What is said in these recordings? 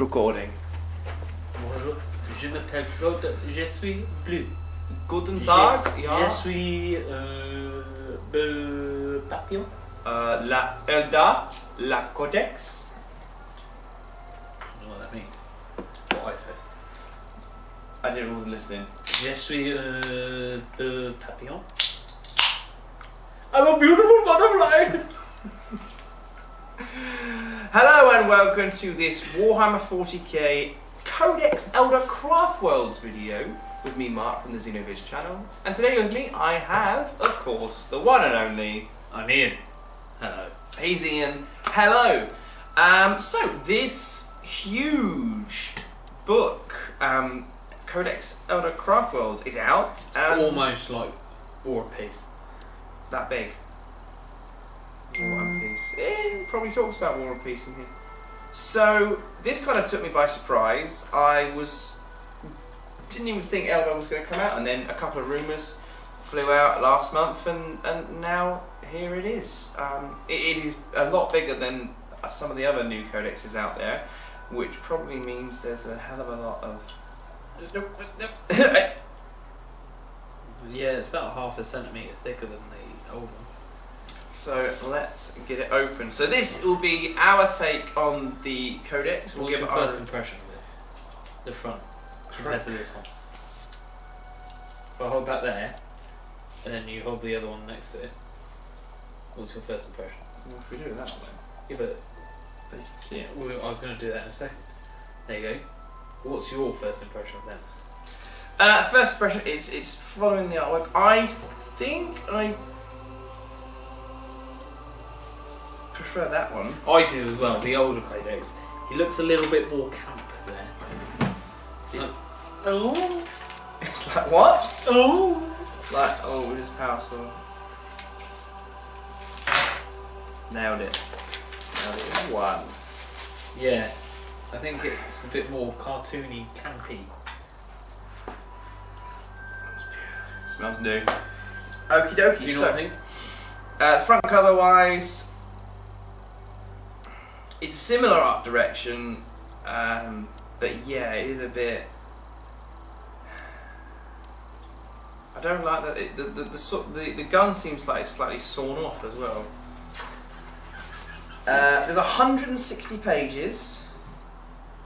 recording. Bonjour, je m'appelle Claude, je suis bleu. Guten Tag, Je suis papillon. La Eldar Codex. I don't know what that means. What I said. I wasn't listening. Je suis papillon. I'm a beautiful butterfly. Hello and welcome to this Warhammer 40k Codex Eldar Craftworld video with me, Mark, from the Xenoviz channel. And today with me I have, of course, the one and only... I'm Ian. Hello. He's Ian. Hello. So this huge book, Codex Eldar Craftworld, is out. It's almost like War and Peace. That big. War and Peace. It probably talks about War and Peace in here. So this kind of took me by surprise. Didn't even think Eldar was going to come out, and then a couple of rumours flew out last month, and now here it is. It is a lot bigger than some of the other new codexes out there, which probably means there's a hell of a lot of... Yeah, it's about half a centimetre thicker than the old one. So let's get it open. So this will be our take on the codex. What's your first impression of it? The front, compared to this one. If I hold that there, and then you hold the other one next to it, what's your first impression? Well, if we do it that way. Yeah, but Yeah. well, I was going to do that in a second. There you go. What's your first impression of them? First impression, it's following the artwork. I think I prefer that one. I do as well, the older codex. He looks a little bit more camp there. Oh! It's like, what? Oh! It's like, oh, with his power sword. Nailed it. Nailed it in one. Yeah, I think it's a bit more cartoony, campy. Smells new. Okie dokie. Do you know what I think? The front cover wise, it's a similar art direction, but yeah, it is a bit. I don't like that. The gun seems like it's slightly sawn off as well. There's 160 pages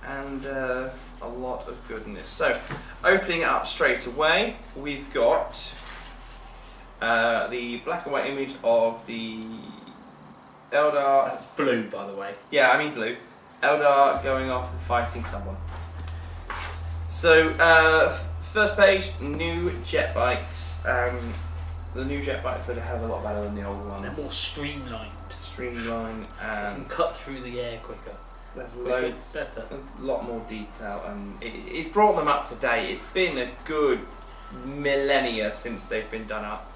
and a lot of goodness. So, opening it up straight away, we've got the black and white image of the Eldar. That's blue, by the way. Yeah, I mean blue. Eldar going off and fighting someone. So, first page, new jet bikes. The new jet bikes are a hell of a lot better than the old ones. They're more streamlined. Streamlined They and can cut through the air quicker. there's Quicker, loads, better. a lot more detail, and it's brought them up to date. It's been a good millennia since they've been done up.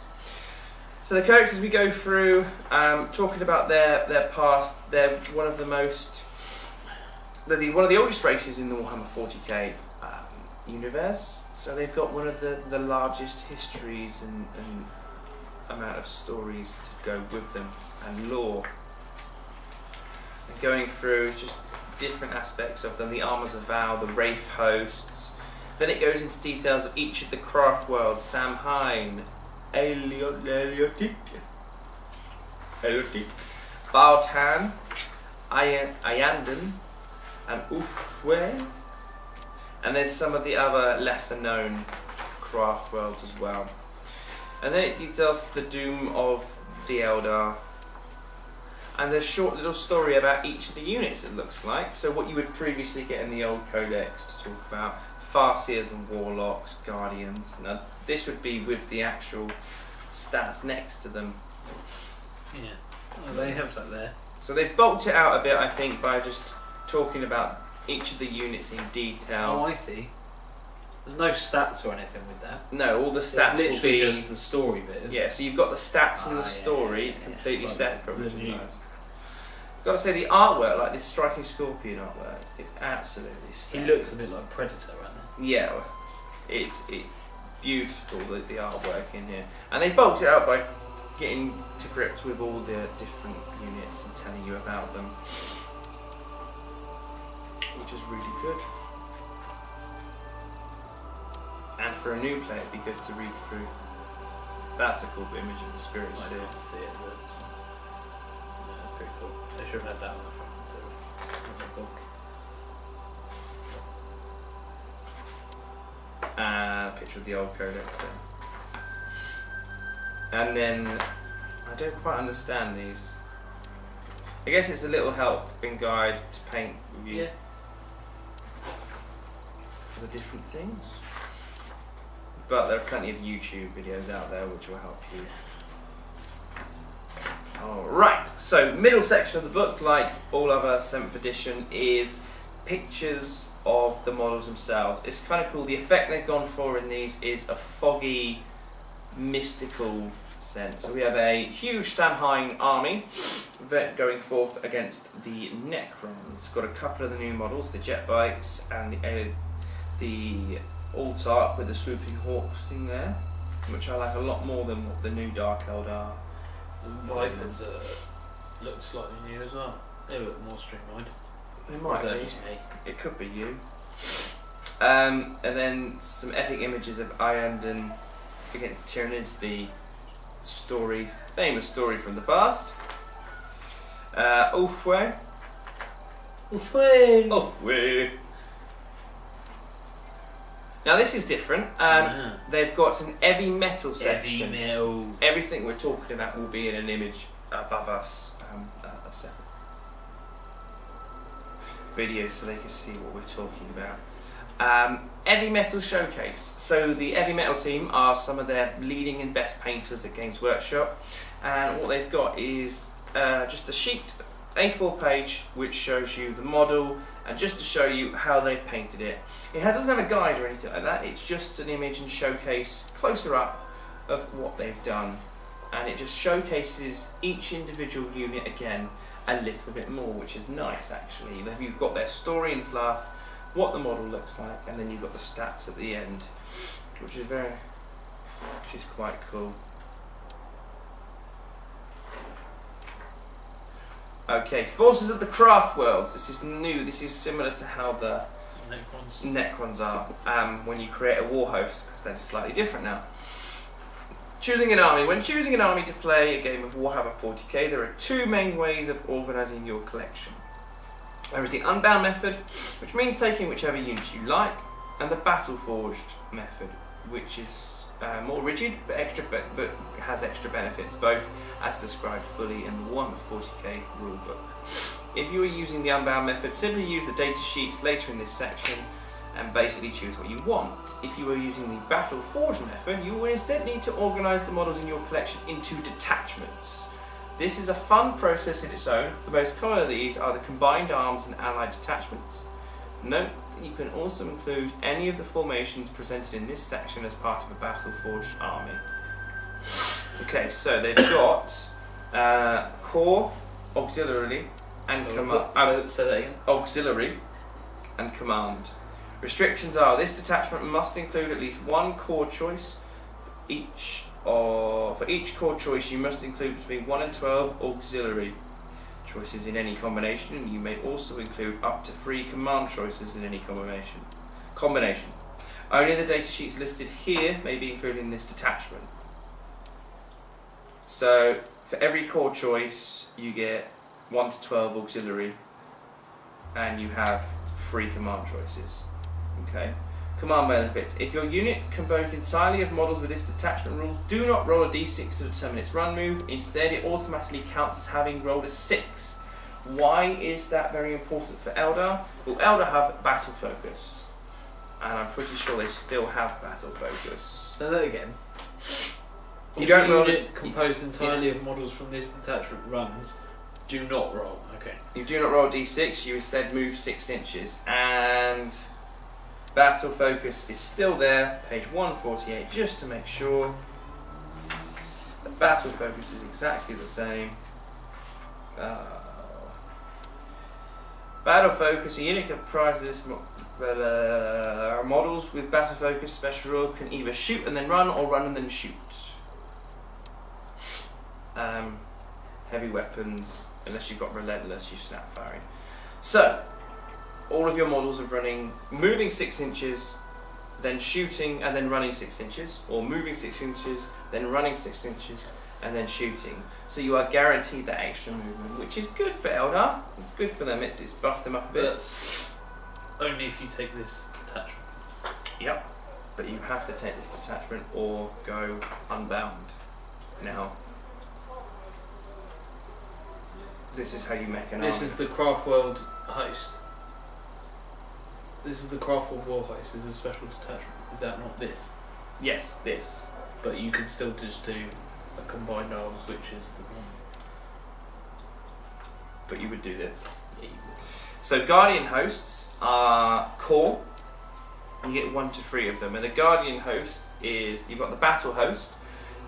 So the characters we go through, talking about their past, they're one of the most, one of the oldest races in the Warhammer 40k universe. So they've got one of the largest histories and amount of stories to go with them and lore. And going through just different aspects of them, the Armors of Val, the Wraith hosts. Then it goes into details of each of the Craftworlds, Samhain, Elotic, Baltan, Ayanden, and Ufwe. And there's some of the other lesser known Craftworlds as well. And then it details the doom of the Eldar. And there's a short little story about each of the units, it looks like. So what you would previously get in the old codex to talk about Farseers and Warlocks, Guardians. Now this would be with the actual stats next to them. Yeah, well, they have that there. So they've bulked it out a bit, I think, by just talking about each of the units in detail. Oh, I see. There's no stats or anything with that. No, all the stats it's will be just the story bit. Yeah, so you've got the stats and the yeah, story yeah. completely Well, separate, the which is new- nice. I've got to say the artwork, like this striking scorpion artwork, is absolutely He stunning. looks a bit like Predator, right there. Yeah, it's beautiful, the artwork in here, and they bulked it out by getting to grips with all the different units and telling you about them. which is really good. And for a new player, it'd be good to read through. That's a cool image of the spirit I seal. didn't see it. Yeah, that's pretty cool. They should have had that on the front instead of the book. And a picture of the old codex there. And then, I don't quite understand these. I guess it's a little help and guide to paint with you for the different things. But there are plenty of YouTube videos out there which will help you. Alright, so middle section of the book, like all other 7th edition, is pictures of the models themselves. It's kind of cool. The effect they've gone for in these is a foggy, mystical sense. So we have a huge Samhain army going forth against the Necrons. Got a couple of the new models, the jet bikes and the Altark with the swooping hawks thing there, which I like a lot more than what the new Dark Eldar. The Vipers look slightly new as well. They look more streamlined. They might be. Just me? It could be you. And then some epic images of Iandan against Tyranids, the famous story from the past. Ulfwe. Now this is different. They've got an heavy metal section. Heavy metal. Everything we're talking about will be in an image above us. A separate video so they can see what we're talking about. Heavy metal showcase. So the heavy metal team are some of their leading and best painters at Games Workshop, and what they've got is just a sheet, A4 page, which shows you the model and just to show you how they've painted it. It doesn't have a guide or anything like that. It's just an image and showcase closer up of what they've done, and it just showcases each individual unit again a little bit more, which is nice actually. You've got their story and fluff, what the model looks like, and then you've got the stats at the end, which is quite cool. Okay, Forces of the Craftworlds. This is new. This is similar to how the Necrons are when you create a war host, because they're slightly different now. Choosing an army. When choosing an army to play a game of Warhammer 40k, there are two main ways of organising your collection. There is the Unbound method, which means taking whichever units you like, and the Battle Forged method, which is more rigid but has extra benefits, both as described fully in the Warhammer 40k rulebook. If you are using the Unbound method, simply use the data sheets later in this section and basically choose what you want. If you are using the Battle Forged method, you will instead need to organise the models in your collection into detachments. This is a fun process in its own. The most common of these are the combined arms and allied detachments. Note that you can also include any of the formations presented in this section as part of a Battle Forged army. Okay, so they've got core, auxiliary, and command. Say that again. Auxiliary and command. Restrictions are: this detachment must include at least one core choice. For each core choice, you must include between 1 and 12 auxiliary choices in any combination, and you may also include up to 3 command choices in any combination. Only the data sheets listed here may be included in this detachment. So, for every core choice, you get 1 to 12 auxiliary, and you have 3 command choices. Okay. Command benefit. If your unit composed entirely of models with this detachment rules, do not roll a d6 to determine its run move. Instead, it automatically counts as having rolled a 6. Why is that very important for Eldar? Well, Eldar have battle focus, and I'm pretty sure they still have battle focus. Say that again. You don't roll unit composed entirely of models from this detachment runs. Do not roll. Okay. You do not roll a d6. You instead move 6 inches, and battle focus is still there, page 148, just to make sure. The battle focus is exactly the same. Battle focus, a unit comprised of this models with battle focus special rule can either shoot and then run, or run and then shoot. Heavy weapons, unless you've got relentless, you snap firing. So, all of your models are moving 6 inches, then shooting and then running 6 inches, or moving 6 inches, then running 6 inches, and then shooting. So you are guaranteed that extra movement, which is good for Eldar. It's good for them. It's buffed them up a bit. But that's only if you take this detachment. Yep. But you have to take this detachment or go unbound. Now, this is how you make an army. This is the Craftworld heist. This is the Craftworld war heist. Is a special detachment. Is that not this? Yes, this. But you can still just do a combined arms, which is the one. But you would do this. Yeah, you would. So Guardian hosts are core. You get 1 to 3 of them, and the Guardian host is, you've got the Battle host,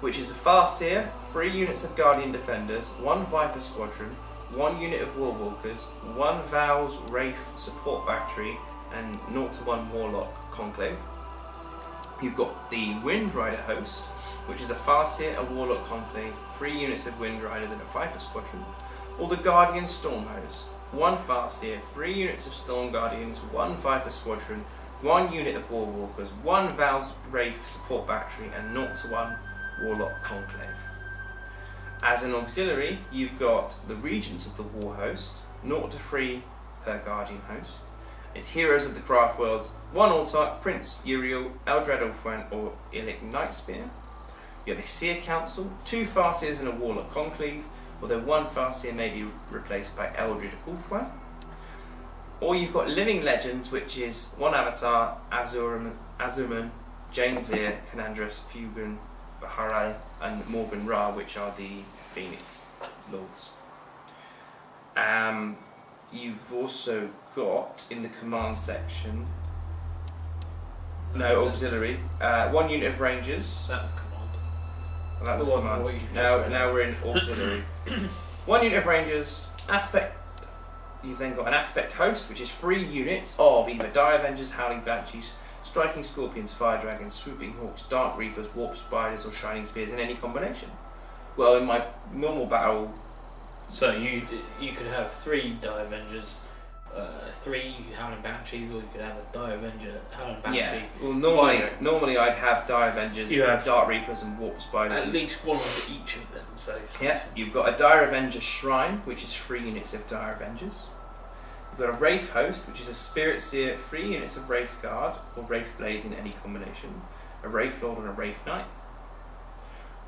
which is a Farseer, 3 units of Guardian defenders, 1 Viper squadron, 1 unit of Warwalkers, 1 Vow's Wraith support battery, and 0 to 1 Warlock conclave. You've got the Wind Rider host, which is a Farseer, a Warlock conclave, 3 units of Wind Riders, and a Viper squadron. Or the Guardian Storm host, 1 Farseer, 3 units of Storm Guardians, 1 Viper squadron, 1 unit of Warwalkers, 1 Vow's Wraith support battery, and 0 to 1 Warlock conclave. As an auxiliary, you've got the Regents of the War host, 0 to 3 per Guardian host. It's Heroes of the Craftworlds, 1 Autarch, Prince Uriel, Eldred Ulfwan, or Illic Nightspear. You have a Seer Council, 2 Farseers and a Warlock conclave, although 1 Farseer may be replaced by Eldred Ulfwan. Or you've got Living Legends, which is 1 Avatar, Azurman, Jane'Zir, Canandras, Fugan, Baharai, and Morgan Ra, which are the Phoenix Lords. You've also got, in the command section, auxiliary, 1 unit of Rangers. That's command. Well, that was command. Now we're in auxiliary. 1 unit of Rangers, aspect. You've then got an aspect host, which is 3 units of either Dire Avengers, Howling Banshees, Striking Scorpions, Fire Dragons, Swooping Hawks, Dark Reapers, Warp Spiders, or Shining Spears in any combination. Well, in my normal battle... So you could have 3 Dire Avengers, 3 Howling Banshees, or you could have a Dire Avenger, Howling Banshee. Yeah, well normally I'd have Dire Avengers, Dark Reapers and Warp Spiders. At least 1 of each of them. So yeah, you've got a Dire Avenger Shrine, which is 3 units of Dire Avengers. You've got a Wraith host, which is a Spirit Seer, 3 units of Wraith Guard, or Wraith Blades in any combination, a Wraith Lord and a Wraith Knight.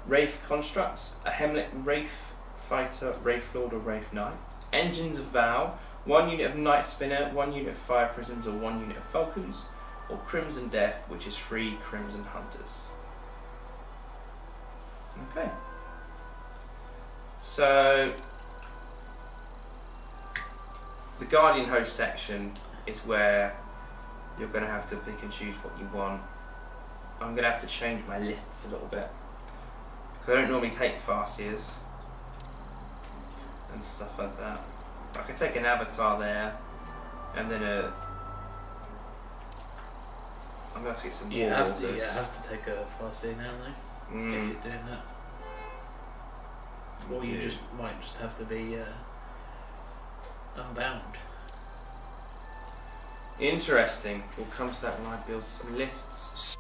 Wraith Constructs, a Hemlet Wraith Fighter, Wraith Lord or Wraith Knight. Engines of Vow, 1 unit of Night Spinner, 1 unit of Fire Prisms, or 1 unit of Falcons. Or Crimson Death, which is 3 Crimson Hunters. Okay. So the Guardian host section is where you're going to have to pick and choose what you want. I'm going to have to change my lists a little bit, because I don't normally take Farseers and stuff like that. I could take an Avatar there, and then I'm going to have to get some Warwalkers. You have to take a Farseer now, though, if you're doing that. Or you might just have to be unbound. Interesting. We'll come to that when I build some lists.